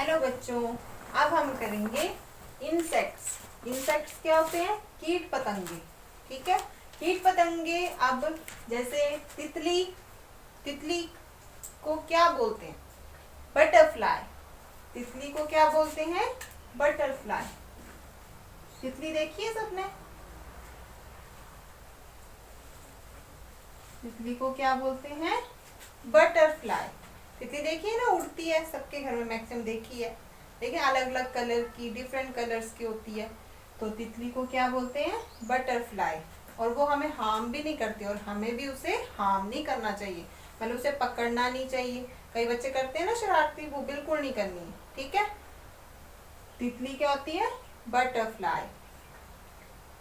Hello बच्चों, अब हम करेंगे इंसेक्ट्स। इंसेक्ट्स क्या होते हैं? कीट पतंगे। ठीक है, कीट पतंगे। अब जैसे तितली, तितली को क्या बोलते हैं? बटरफ्लाई। तितली को क्या बोलते हैं? बटरफ्लाई। तितली देखिए सबने, तितली को क्या बोलते हैं? बटरफ्लाई। तितली देखिए ना, उड़ती है, सबके घर में मैक्सिमम देखी है, लेकिन अलग अलग कलर की, डिफरेंट कलर्स की होती है। तो तितली को क्या बोलते हैं? बटरफ्लाई। और वो हमें हार्म भी नहीं करती, और हमें भी उसे हार्म नहीं करना चाहिए, मतलब उसे पकड़ना नहीं चाहिए। कई बच्चे करते हैं ना शरारती, वो बिल्कुल नहीं करनी है। ठीक है, तितली क्या होती है? बटरफ्लाई।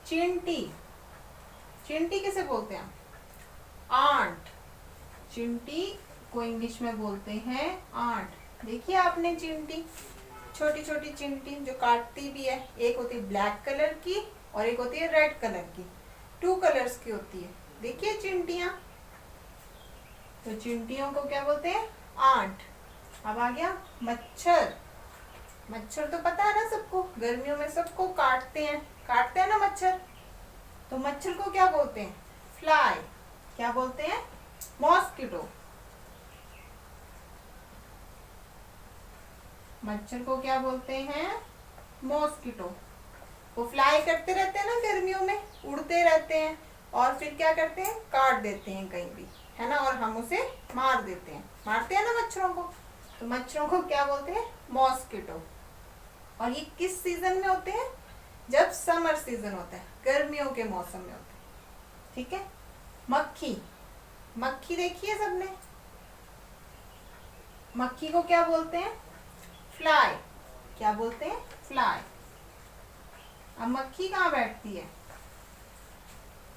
चींटी, चींटी किसे बोलते हैं? आंट। चींटी को इंग्लिश में बोलते हैं आंट। देखिए आपने चींटी, छोटी छोटी चींटी जो काटती भी है। एक होती है ब्लैक कलर की और एक होती है रेड कलर की, 2 कलर्स की होती है। देखिए चींटियां, तो चींटियों को क्या बोलते हैं? आंट। अब आ गया मच्छर। मच्छर तो पता है ना सबको, गर्मियों में सबको काटते हैं ना मच्छर। तो मच्छर को क्या बोलते हैं? फ्लाई। क्या बोलते हैं? मॉस्किटो। मच्छर को क्या बोलते हैं? मॉस्किटो। वो फ्लाई करते रहते हैं ना गर्मियों में, उड़ते रहते हैं, और फिर क्या करते हैं? काट देते हैं कहीं भी, है ना, और हम उसे मार देते हैं, मारते हैं ना मच्छरों को। तो मच्छरों को क्या बोलते हैं? मॉस्किटो। और ये किस सीजन में होते हैं? जब समर सीजन होता है, गर्मियों के मौसम में होते हैं। ठीक है। मक्खी, मक्खी देखिए सबने, मक्खी को क्या बोलते हैं? फ्लाई। क्या बोलते हैं? फ्लाई। अब मक्खी कहाँ बैठती है?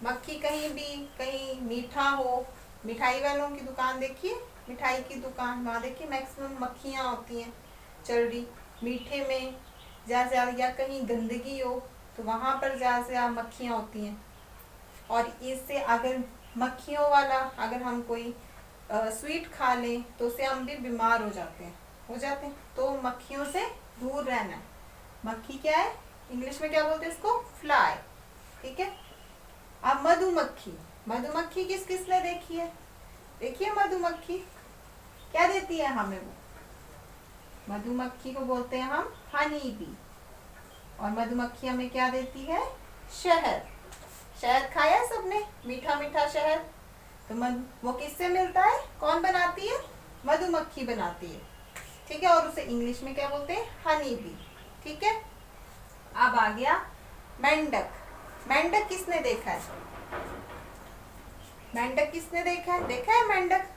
मक्खी कहीं भी, कहीं मीठा हो, मिठाई वालों की दुकान देखिए, मिठाई की दुकान, वहाँ देखिए मैक्सिमम मक्खियाँ होती हैं चल रही। मीठे में जहाँ या कहीं गंदगी हो तो वहाँ पर जहाँ मक्खियाँ होती हैं। और इससे अगर मक्खियों वाला, अगर हम कोई स्वीट खा लें तो उससे हम भी बीमार हो जाते हैं। तो मक्खियों से दूर रहना है। मक्खी क्या है? इंग्लिश में क्या बोलते हैं इसको? फ्लाई। ठीक है। अब मधुमक्खी, मधुमक्खी किस किस ने देखी है? देखिए मधुमक्खी क्या देती है हमें? वो मधुमक्खी को बोलते हैं हम हनी बी। और मधुमक्खी हमें क्या देती है? शहद। शहद खाया सबने, मीठा मीठा शहद। तो वो किससे मिलता है? कौन बनाती है? मधुमक्खी बनाती है। ठीक है, और उसे इंग्लिश में क्या बोलते हैं? Honey bee. ठीक है। अब आ गया मेंढक। मेंढक किसने देखा है? मेंढक किसने देखा है? देखा है मेंढक?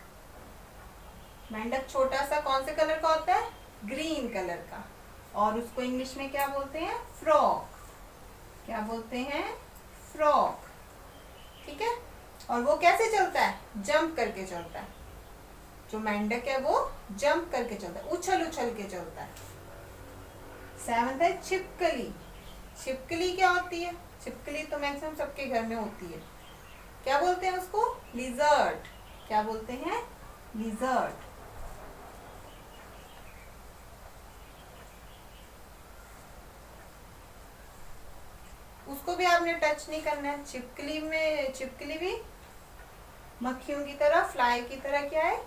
मेंढक छोटा सा कौन से कलर का होता है? ग्रीन कलर का। और उसको इंग्लिश में क्या बोलते हैं? फ्रॉक। क्या बोलते हैं? फ्रॉक। ठीक है। और वो कैसे चलता है? जंप करके चलता है। जो मेंढक है वो जंप करके चलता है, उछल उछल के चलता है। 7th है छिपकली। छिपकली क्या होती है? छिपकली तो मैक्सिमम सबके घर में होती है। क्या बोलते हैं उसको? लिजर्ड। क्या बोलते हैं? लिजर्ड। उसको भी आपने टच नहीं करना है। छिपकली में, छिपकली भी मक्खियों की तरह, फ्लाई की तरह क्या है?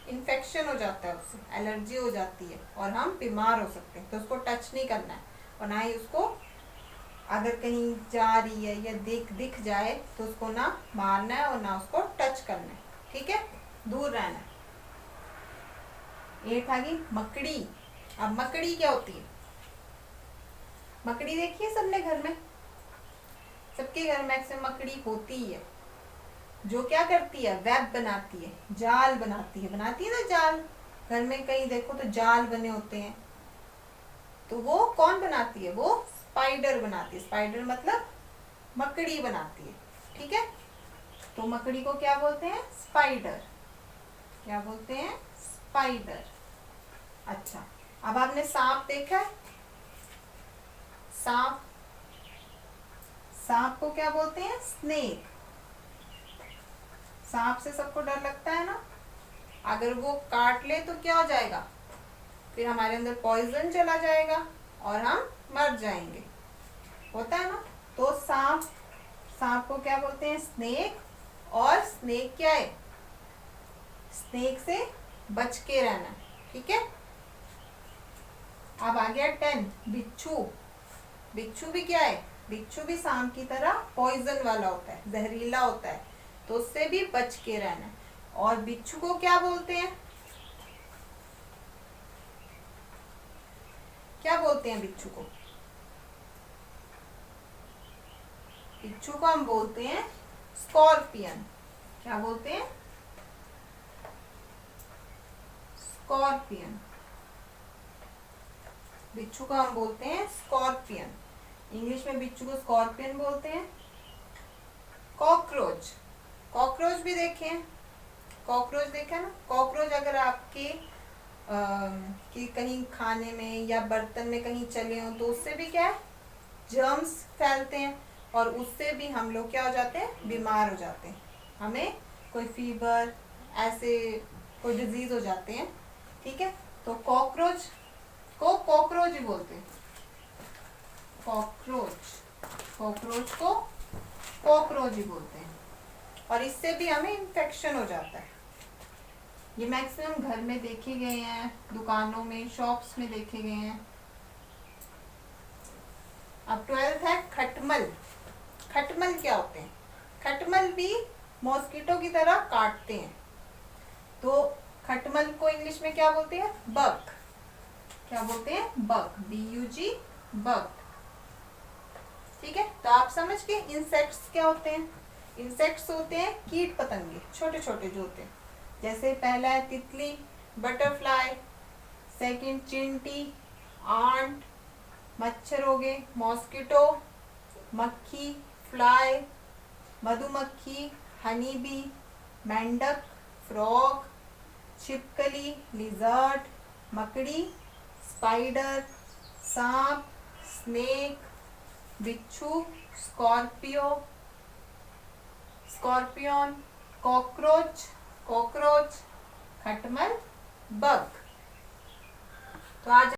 इन्फेक्शन हो जाता है, उससे एलर्जी हो जाती है और हम बीमार हो सकते हैं। तो उसको टच नहीं करना है, और ना ही उसको, अगर कहीं जा रही है या दिख जाए तो उसको ना मारना है और ना उसको टच करना है। ठीक है, दूर रहना है। 8 आ गई मकड़ी। अब मकड़ी क्या होती है? मकड़ी देखिए सबने घर में, सबके घर मैक्सिमम मकड़ी होती ही है। जो क्या करती है? वेब बनाती है, जाल बनाती है ना जाल। घर में कहीं देखो तो जाल बने होते हैं। तो वो कौन बनाती है? वो स्पाइडर बनाती है। स्पाइडर मतलब मकड़ी बनाती है। ठीक है, तो मकड़ी को क्या बोलते हैं? स्पाइडर। क्या बोलते हैं? स्पाइडर। अच्छा, अब आपने सांप देखा है? सांप, सांप को क्या बोलते हैं? स्नेक। सांप से सबको डर लगता है ना, अगर वो काट ले तो क्या हो जाएगा? फिर हमारे अंदर पॉइजन चला जाएगा और हम मर जाएंगे, होता है ना। तो सांप, सांप को क्या बोलते हैं? स्नेक। और स्नेक क्या है? स्नेक से बच के रहना, ठीक है। अब आ गया 10, बिच्छू। बिच्छू भी क्या है? बिच्छू भी सांप की तरह पॉइजन वाला होता है, जहरीला होता है, तो उससे भी बच के रहना। और बिच्छू को क्या बोलते हैं? क्या बोलते हैं बिच्छू को? बिच्छू को हम बोलते हैं स्कॉर्पियन। क्या बोलते हैं? स्कॉर्पियन। बिच्छू को हम बोलते हैं स्कॉर्पियन। इंग्लिश में बिच्छू को स्कॉर्पियन बोलते हैं। कॉकरोच, कॉकरोच भी देखे हैं, कॉकरोच देखा ना। कॉकरोच अगर आपके कि कहीं खाने में या बर्तन में कहीं चले हो तो उससे भी क्या है? जर्म्स फैलते हैं और उससे भी हम लोग क्या हो जाते हैं? बीमार हो जाते हैं, हमें कोई फीवर, ऐसे कोई डिजीज हो जाते हैं, ठीक है। तो कॉकरोच को कॉकरोच ही बोलते हैं, कॉकरोच। कॉकरोच को कॉकरोच ही बोलते हैं और इससे भी हमें इन्फेक्शन हो जाता है। ये मैक्सिमम घर में देखे गए हैं, दुकानों में, शॉप्स में देखे गए हैं। अब 12th है खटमल। खटमल क्या होते हैं? खटमल भी मॉस्किटो की तरह काटते हैं, तो खटमल को इंग्लिश में क्या बोलते हैं? बग। क्या बोलते हैं? बग, BUG, बग, ठीक है। तो आप समझ गए इंसेक्ट्स क्या होते हैं? इंसेक्ट्स होते हैं कीट पतंगे, छोटे छोटे जो होते हैं। जैसे पहला है तितली, बटरफ्लाई, सेकंड चींटी, आंट, मच्छर हो गए, मॉस्किटो, मक्खी, फ्लाई, मधुमक्खी, हनी बी, मेंढक, फ्रॉग, छिपकली, लिजर्ड, मकड़ी, स्पाइडर, सांप, स्नेक, बिच्छू, स्कॉर्पियो, स्कॉर्पियन, कॉकरोच, कॉकरोच, खटमल, बग। तो आज